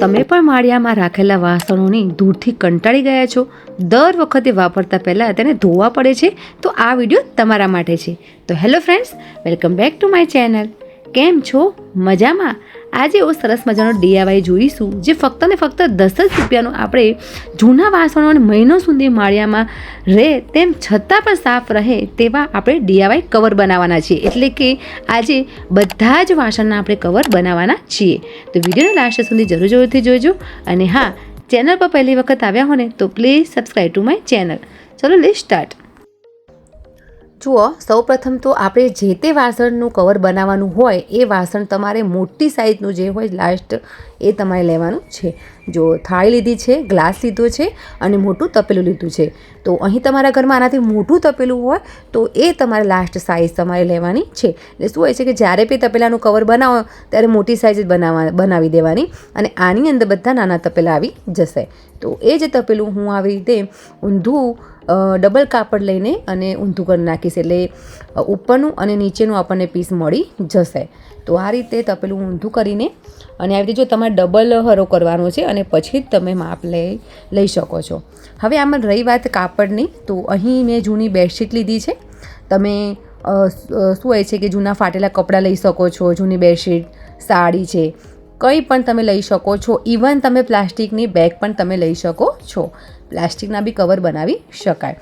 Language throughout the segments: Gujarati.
તમે પણ માળિયામાં રાખેલા વાસણોની દૂરથી કંટાળી ગયા છો? દર વખતે વાપરતા પહેલાં તેને ધોવા પડે છે? તો આ વિડીયો તમારા માટે છે. તો hello friends, welcome back to my channel. કેમ છો? મજામાં? આજે એવું સરસ મજાનો DIY જોઈશું જે ફક્ત ને ફક્ત 10 જ રૂપિયાનું આપણે જૂના વાસણોને મહિનો સુધી માળિયામાં રહે તેમ છતાં પણ સાફ રહે તેવા આપણે DIY કવર બનાવવાના છીએ. એટલે કે આજે બધા જ વાસણના આપણે કવર બનાવવાના છીએ. તો વિડીયોને લાસ્ટ સુધી જરૂરથી જોજો. અને હા, ચેનલ પર પહેલી વખત આવ્યા હો ને તો please subscribe to my channel. ચલો લેટ્સ સ્ટાર્ટ. જુઓ, સૌપ્રથમ તો આપણે જે તે વાસણનું કવર બનાવવાનું હોય એ વાસણ તમારે મોટી સાઇઝનું જે હોય લાસ્ટ એ તમારે લેવાનું છે. જો થાળી લીધી છે, ગ્લાસ લીધો છે અને મોટું તપેલું લીધું છે. તો અહીં તમારા ઘરમાં આનાથી મોટું તપેલું હોય તો એ તમારે લાસ્ટ સાઇઝ તમારે લેવાની છે. એટલે શું હોય છે કે જ્યારે બી તપેલાનું કવર બનાવો ત્યારે મોટી સાઇઝ જ બનાવી દેવાની અને આની અંદર બધા નાના તપેલા આવી જશે. તો એ જ તપેલું હું આવી રીતે ઊંધું ડબલ કાપડ લઈને અને ઊંધું કરી નાખીશ. એટલે ઉપરનું અને નીચેનું આપણને પીસ મળી જશે. તો આ રીતે તપેલું ઊંધું કરીને અને આવી રીતે જો તમારે ડબલ હરો કરવાનો છે અને પછી જ તમે માપ લઈ શકો છો. હવે આમાં રહી વાત કાપડની, તો અહીં મેં જૂની બેડશીટ લીધી છે. તમે શું હોય છે કે જૂના ફાટેલા કપડાં લઈ શકો છો, જૂની બેડશીટ, સાડી છે, કંઈ પણ તમે લઈ શકો છો. ઇવન તમે પ્લાસ્ટિકની બેગ પણ તમે લઈ શકો છો. પ્લાસ્ટિકના બી કવર બનાવી શકાય.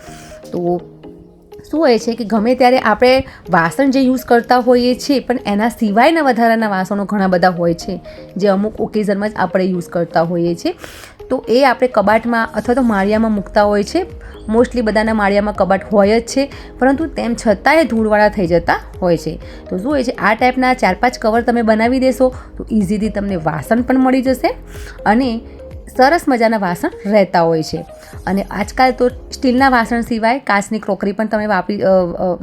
તો શું હોય છે કે ગમે ત્યારે આપણે વાસણ જે યુઝ કરતા હોઈએ છીએ પણ એના સિવાયના વધારાના વાસણો ઘણા બધા હોય છે જે અમુક ઓકેઝનમાં જ આપણે યુઝ કરતા હોઈએ છીએ. તો એ આપણે કબાટમાં અથવા તો માળિયામાં મૂકતા હોય છે. મોસ્ટલી બધાના માળિયામાં કબાટ હોય જ છે, પરંતુ તેમ છતાંય ધૂળવાળા થઈ જતા હોય છે. તો શું હોય છે, આ ટાઈપના 4-5 કવર તમે બનાવી દેશો તો ઇઝીલી તમને વાસણ પણ મળી જશે અને સરસ મજાના વાસણ રહેતા હોય છે. અને આજકાલ તો સ્ટીલના વાસણ સિવાય કાચની ક્રોકરી પણ તમે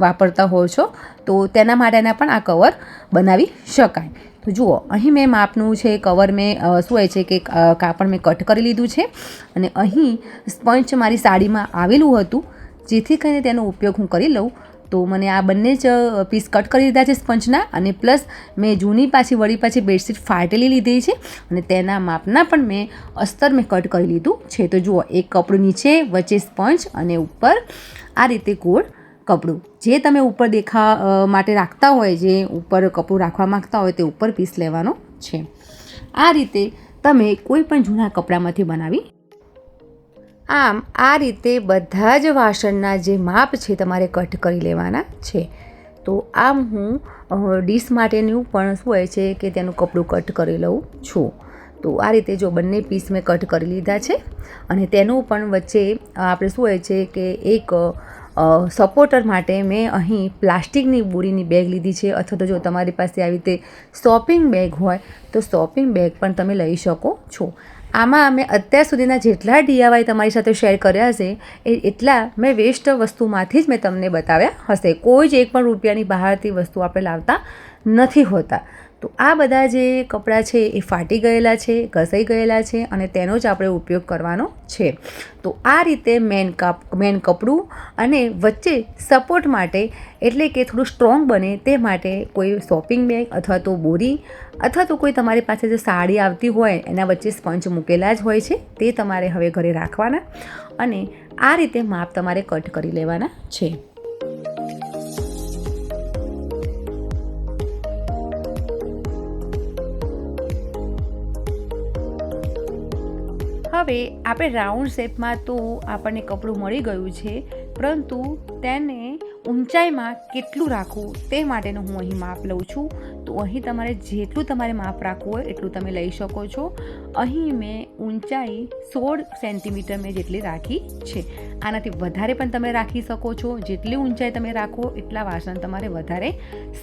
વાપરતા હો છો, તો તેના માટેના પણ આ કવર બનાવી શકાય. તો જુઓ, અહીં મેં માપનું છે કવર મેં શું હોય છે કે કાપડ મેં કટ કરી લીધું છે અને અહીં સ્પંચ મારી સાડીમાં આવેલું હતું, જેથી કરીને તેનો ઉપયોગ હું કરી લઉં. તો મને આ બંને જ પીસ કટ કરી દીધા છે સ્પંચના, અને પ્લસ મેં જૂની વળી પાછી બેડશીટ ફાટેલી લીધી છે અને તેના માપના પણ મેં અસ્તર મેં કટ કરી લીધું છે. તો જુઓ, એક કપડું નીચે, વચ્ચે સ્પંચ અને ઉપર આ રીતે ગોળ કપડું. જે તમે ઉપર માટે રાખતા હોય, જે ઉપર કપડું રાખવા માગતા હોય તે ઉપર પીસ લેવાનો છે. આ રીતે તમે કોઈ પણ જૂના કપડામાંથી બનાવી. આમ આ રીતે બધા જ વાસણના જે માપ છે તમારે કટ કરી લેવાના છે. તો આમ હું ડીશ માટેનું પણ શું હોય છે કે તેનું કપડું કટ કરી લઉં છું. તો આ રીતે જો બંને પીસ મેં કટ કરી લીધા છે અને તેનું પણ વચ્ચે આપણે શું હોય છે કે એક સપોર્ટર માટે મેં અહીં પ્લાસ્ટિકની બોરીની બેગ લીધી છે. અથવા તો જો તમારી પાસે આવી રીતે શોપિંગ બેગ હોય તો શોપિંગ બેગ પણ તમે લઈ શકો છો. આમાં મેં અત્યાર સુધીના જેટલા DIY તમારી સાથે શેર કર્યા હશે એટલા મેં વેસ્ટ વસ્તુમાંથી જ મેં તમને બતાવ્યા હશે. કોઈ જ 1 પણ રૂપિયાની બહારથી વસ્તુ આપણે લાવતા નથી હોતા. તો આ બધા જે કપડાં છે એ ફાટી ગયેલા છે, ઘસાઈ ગયેલા છે અને તેનો જ આપણે ઉપયોગ કરવાનો છે. તો આ રીતે મેન કપડું અને વચ્ચે સપોર્ટ માટે, એટલે કે થોડું સ્ટ્રોંગ બને તે માટે કોઈ શોપિંગ બેગ અથવા તો બોરી અથવા તો કોઈ તમારી પાસે જે સાડી આવતી હોય એના વચ્ચે સ્પંચ મૂકેલા જ હોય છે, તે તમારે હવે ઘરે રાખવાના અને આ રીતે માપ તમારે કટ કરી લેવાના છે. હવે આપણે રાઉન્ડ શેપમાં તો આપણને કપડું મળી ગયું છે, પરંતુ તેને ઊંચાઈમાં કેટલું રાખવું તે માટેનું હું અહીં માપ લઉં છું. તો અહીં તમારે જેટલું તમારે માપ રાખવું હોય એટલું તમે લઈ શકો છો. અહીં મેં ઊંચાઈ 16 સેન્ટીમીટર મેં જેટલી રાખી છે. આનાથી વધારે પણ તમે રાખી શકો છો. જેટલી ઊંચાઈ તમે રાખો એટલા વાસણ તમારે વધારે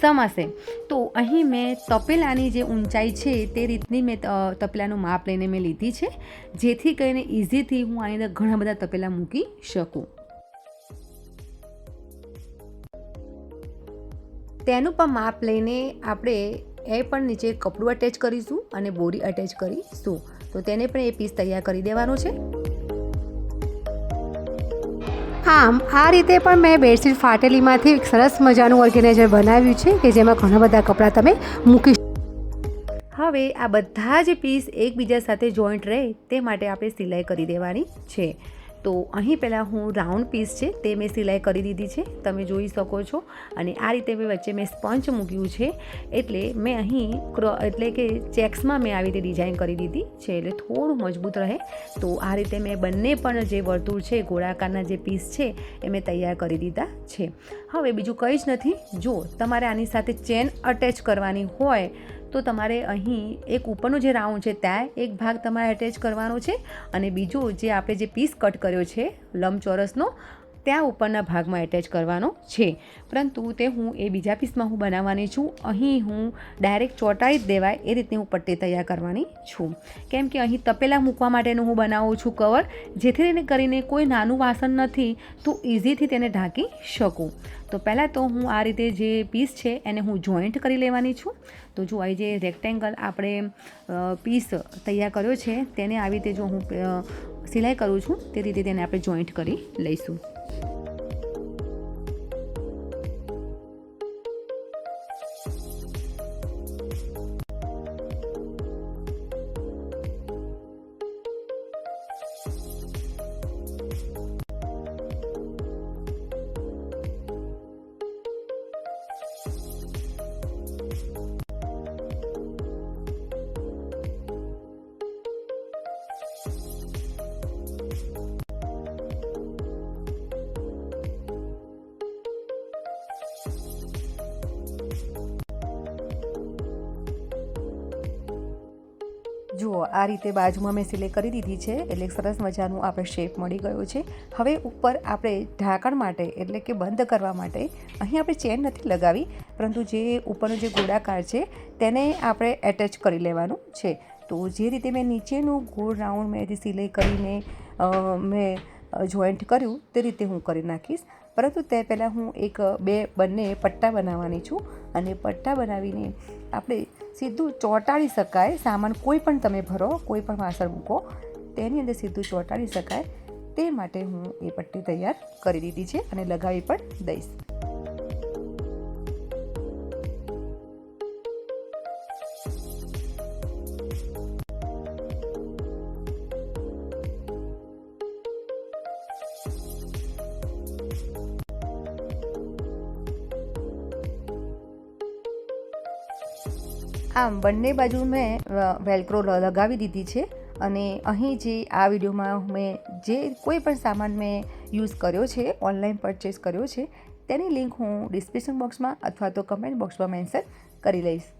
સમાશે. તો અહીં મેં તપેલાની જે ઊંચાઈ છે તે રીતની મેં તપેલાનું માપ લઈને મેં લીધી છે, જેથી કરીને ઇઝીથી હું આની અંદર ઘણા બધા તપેલા મૂકી શકું. તેનું પણ માપ લઈને આપણે એ પણ નીચે કપડું અટેચ કરીશું અને બોરી અટેચ કરીશું. તો તેને પણ એ પીસ તૈયાર કરી દેવાનો છે. આમ આ રીતે પણ મેં બેડશીટ ફાટેલીમાંથી એક સરસ મજાનું ઓર્ગેનાઇઝર બનાવ્યું છે કે જેમાં ઘણા બધા કપડાં તમે મૂકી. હવે હવે આ બધા જ પીસ એકબીજા સાથે જોઈન્ટ રહે તે માટે આપણે સિલાઈ કરી દેવાની છે. તો અહીં પહેલાં હું રાઉન્ડ પીસ છે તે મેં સિલાઈ કરી દીધી છે, તમે જોઈ શકો છો. અને આ રીતે મેં વચ્ચે મેં સ્પંચ મૂક્યું છે, એટલે મેં અહીં એટલે કે ચેક્સમાં મેં આવી રીતે ડિઝાઇન કરી દીધી છે, એટલે થોડું મજબૂત રહે. તો આ રીતે મેં બંને પણ જે વર્તુળ છે, ગોળાકારના જે પીસ છે એ મેં તૈયાર કરી દીધા છે. હવે બીજું કંઈ જ નથી. જો તમારે આની સાથે ચેન અટેચ કરવાની હોય તો તમારે અહીં એક ઉપરનો જે રાઉન્ડ છે ત્યાં એક ભાગ તમારે અટેચ કરવાનો છે, અને બીજો જે આપણે જે પીસ કટ કર્યો છે લંબચોરસનો ત્યાં ઉપરના ભાગમાં એટેચ કરવાનો છે. પરંતુ તે હું એ બીજા પીસમાં હું બનાવવાની છું. અહીં હું ડાયરેક્ટ ચોંટાડી જ દેવાય એ રીતની હું પટ્ટી તૈયાર કરવાની છું, કેમ કે અહીં તપેલા મૂકવા માટેનું હું બનાવું છું કવર, જેથી કરીને કોઈ નાનું વાસણ નથી તો ઇઝીથી તેને ઢાંકી શકું. તો પહેલાં તો હું આ રીતે જે પીસ છે એને હું જોઈન્ટ કરી લેવાની છું. તો જો અહીં જે રેક્ટેંગલ આપણે પીસ તૈયાર કર્યો છે તેને આવી રીતે જો હું સિલાઈ કરું છું તે રીતે તેને આપણે જોઈન્ટ કરી લઈશું. જુઓ આ રીતે બાજુમાં મેં સિલાઈ કરી દીધી છે, એટલે સરસ મજાનું આપણે શેપ મળી ગયો છે. હવે ઉપર આપણે ઢાંકણ માટે એટલે કે બંધ કરવા માટે અહીં આપણે ચેન નથી લગાવી, પરંતુ જે ઉપરનો જે ગોળાકાર છે તેને આપણે એટેચ કરી લેવાનું છે. તો જે રીતે મેં નીચેનું ગોળ રાઉન્ડ મેં સિલાઈ કરીને મેં જોઈન્ટ કર્યું તે રીતે હું કરી નાખીશ. પરંતુ તે પહેલાં હું બંને પટ્ટા બનાવવાની છું, અને પટ્ટા બનાવીને આપણે સીધું ચોંટાડી શકાય સામાન કોઈ પણ તમે ભરો, કોઈ પણ વાસણ મૂકો તેની અંદર સીધું ચોંટાડી શકાય તે માટે હું એ પટ્ટી તૈયાર કરી દીધી છે અને લગાવી પણ દઈશ. આમ બંને બાજુ મેં વેલ્ક્રો લગાવી દીધી છે. અને અહીં જે આ વિડીયોમાં મેં જે કોઈ પણ સામાન મેં યુઝ કર્યો છે, ઓનલાઈન પરચેસ કર્યો છે, તેની લિંક હું ડિસ્ક્રિપ્શન બોક્સમાં અથવા તો કમેન્ટ બોક્સમાં મેન્શન કરી લઈશ.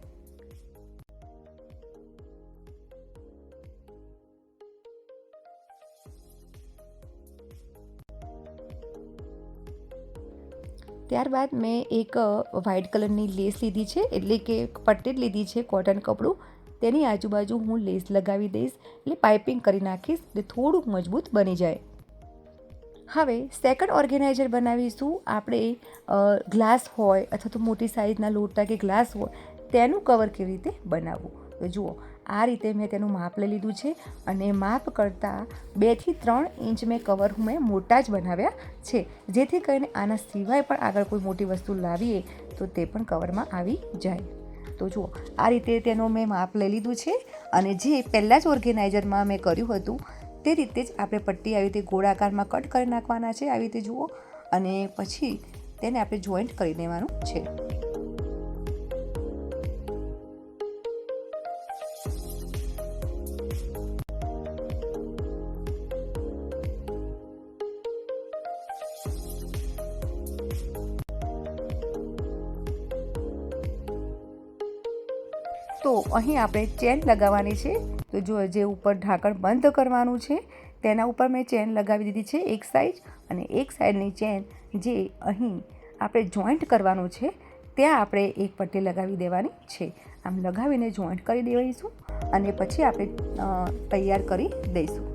ત્યારબાદ મેં એક વ્હાઇટ કલરની લેસ લીધી છે, એટલે કે પટ્ટી લીધી છે કોટન કપડું, તેની આજુબાજુ હું લેસ લગાવી દઈશ, એટલે પાઇપિંગ કરી નાખીશ એટલે થોડુંક મજબૂત બની જાય. હવે સેકન્ડ ઓર્ગેનાઇઝર બનાવીશું આપણે. ગ્લાસ હોય અથવા તો મોટી સાઇઝના લોટા કે ગ્લાસ હોય તેનું કવર કેવી રીતે બનાવવું. તો જુઓ આ રીતે મેં તેનું માપ લઈ લીધું છે, અને માપ કરતાં 2 થી 3 ઇંચ મેં કવર મેં મોટા જ બનાવ્યા છે, જેથી કરીને આના સિવાય પણ આગળ કોઈ મોટી વસ્તુ લાવીએ તો તે પણ કવરમાં આવી જાય. તો જુઓ આ રીતે તેનું મેં માપ લઈ લીધું છે, અને જે પહેલાં જ ઓર્ગેનાઇઝરમાં મેં કર્યું હતું તે રીતે જ આપણે પટ્ટી આવી રીતે ગોળાકારમાં કટ કરી નાખવાના છે, આવી રીતે જુઓ, અને પછી તેને આપણે જોઈન્ટ કરી દેવાનું છે. તો અહીં આપણે ચેન લગાવવાની છે. તો જો જે ઉપર ઢાંકણ બંધ કરવાનું છે તેના ઉપર મેં ચેન લગાવી દીધી છે એક સાઈડ, અને એક સાઈડની ચેન જે અહીં આપણે જોઈન્ટ કરવાનું છે ત્યાં આપણે એક પટ્ટી લગાવી દેવાની છે. આમ લગાવીને જોઈન્ટ કરી દઈશું, અને પછી આપણે તૈયાર કરી દઈશું.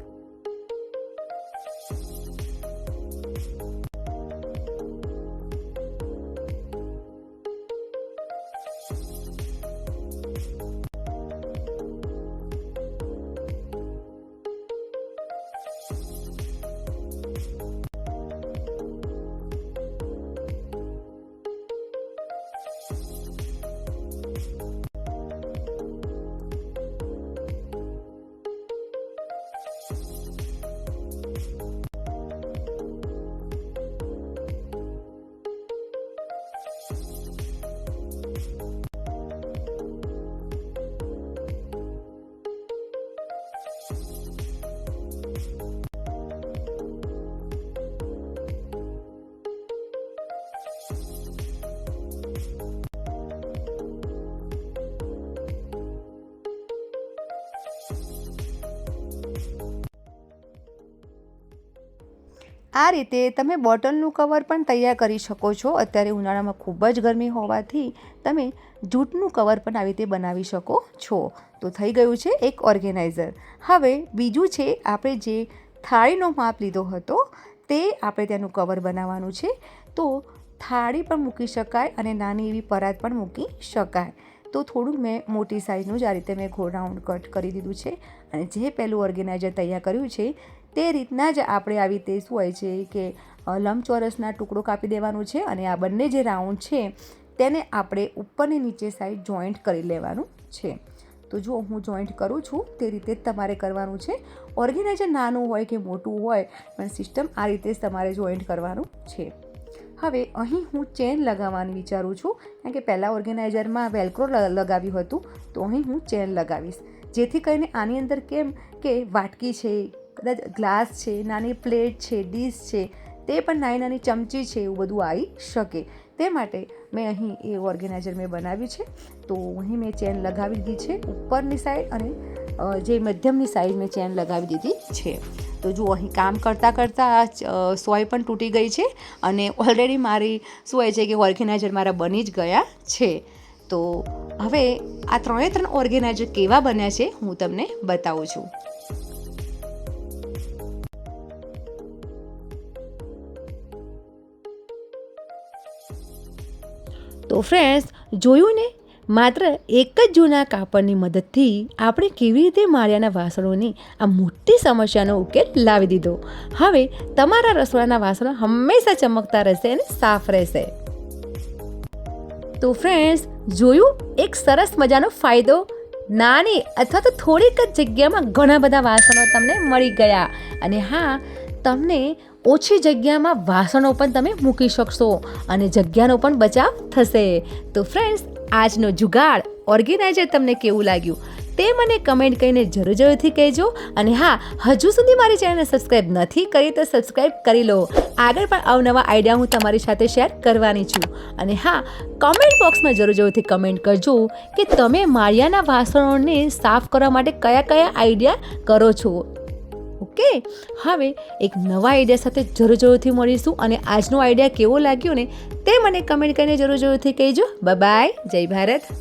આ રીતે તમે બોટલનું કવર પણ તૈયાર કરી શકો છો. અત્યારે ઉનાળામાં ખૂબ જ ગરમી હોવાથી તમે જૂટનું કવર પણ આવી રીતે બનાવી શકો છો. તો થઈ ગયું છે એક ઓર્ગેનાઇઝર. હવે બીજું છે, આપણે જે થાળીનો માપ લીધો હતો તે આપણે તેનું કવર બનાવવાનું છે. તો થાળી પણ મૂકી શકાય અને નાની એવી પરાત પણ મૂકી શકાય. તો થોડુંક મેં મોટી સાઇઝનું જ આ રીતે મેં રાઉન્ડ કટ કરી દીધું છે. અને જે પહેલું ઓર્ગેનાઇઝર તૈયાર કર્યું છે તે રીતના જ આપણે આવી રીતે શું હોય છે કે લંબચોરસના ટુકડો કાપી દેવાનું છે અને આ બંને જે રાઉન્ડ છે તેને આપણે ઉપરની નીચે સાઈડ જોઈન્ટ કરી લેવાનું છે. તો જો હું જોઈન્ટ કરું છું તે રીતે જ તમારે કરવાનું છે. ઓર્ગેનાઇઝર નાનું હોય કે મોટું હોય પણ સિસ્ટમ આ રીતે જ તમારે જોઈન્ટ કરવાનું છે. હવે અહીં હું ચેન લગાવવાનું વિચારું છું, કારણ કે પહેલાં ઓર્ગેનાઇઝરમાં વેલ્ક્રો લગાવ્યું હતું, તો અહીં હું ચેન લગાવીશ, જેથી કરીને આની અંદર કેમ કે વાટકી છે, કદાચ ગ્લાસ છે, નાની પ્લેટ છે, ડીશ છે, તે પણ નાની નાની ચમચી છે, એવું બધું આવી શકે. તે માટે મેં અહીં એ ઓર્ગેનાઇઝર મેં બનાવ્યું છે. તો અહીં મેં ચેન લગાવી દીધી છે ઉપરની સાઈડ અને જે મધ્યમની સાઈડ મેં ચેન લગાવી દીધી છે. તો જુઓ અહીં કામ કરતાં કરતાં સોય પણ તૂટી ગઈ છે અને ઓલરેડી મારી શું હોય છે કે ઓર્ગેનાઇઝર મારા બની જ ગયા છે. તો હવે આ 3 ઓર્ગેનાઇઝર કેવા બન્યા છે હું તમને બતાવું છું. તો ફ્રેન્ડ્સ, જોયું ને, માત્ર એક જ જૂના કાપડની મદદથી આપણે કેવી રીતે માળિયાના વાસણોની આ મોટી સમસ્યાનો ઉકેલ લાવી દીધો. હવે તમારા રસોડાના વાસણો હંમેશા ચમકતા રહેશે અને સાફ રહેશે. તો ફ્રેન્ડ્સ, જોયું એક સરસ મજાનો ફાયદો. નાની અથવા તો થોડીક જ જગ્યામાં ઘણા બધા વાસણો તમને મળી ગયા. અને હા, તમને ઓછી જગ્યામાં વાસણો પણ તમે મૂકી શકશો અને જગ્યાનો પણ બચાવ થશે. તો ફ્રેન્ડ્સ, આજનો જુગાડ ઓર્ગેનાઇઝર તમને કેવું લાગ્યું તે મને કમેન્ટ કરીને જરૂરથી કહેજો. અને હા, હજુ સુધી મારી ચેનલને સબસ્ક્રાઈબ નથી કરી તો સબસ્ક્રાઈબ કરી લો. આગળ પણ અવનવા આઈડિયા હું તમારી સાથે શેર કરવાની છું. અને હા, કમેન્ટ બોક્સમાં જરૂરથી કમેન્ટ કરજો કે તમે માળિયાના વાસણોને સાફ કરવા માટે કયા કયા આઈડિયા કરો છો. ઓકે, હવે એક નવા આઈડિયા સાથે જરૂરથી મળીશું. અને આજનો આઈડિયા કેવો લાગ્યો ને તે મને કમેન્ટ કરીને જરૂરથી કહેજો. બાય બાય, જય ભારત.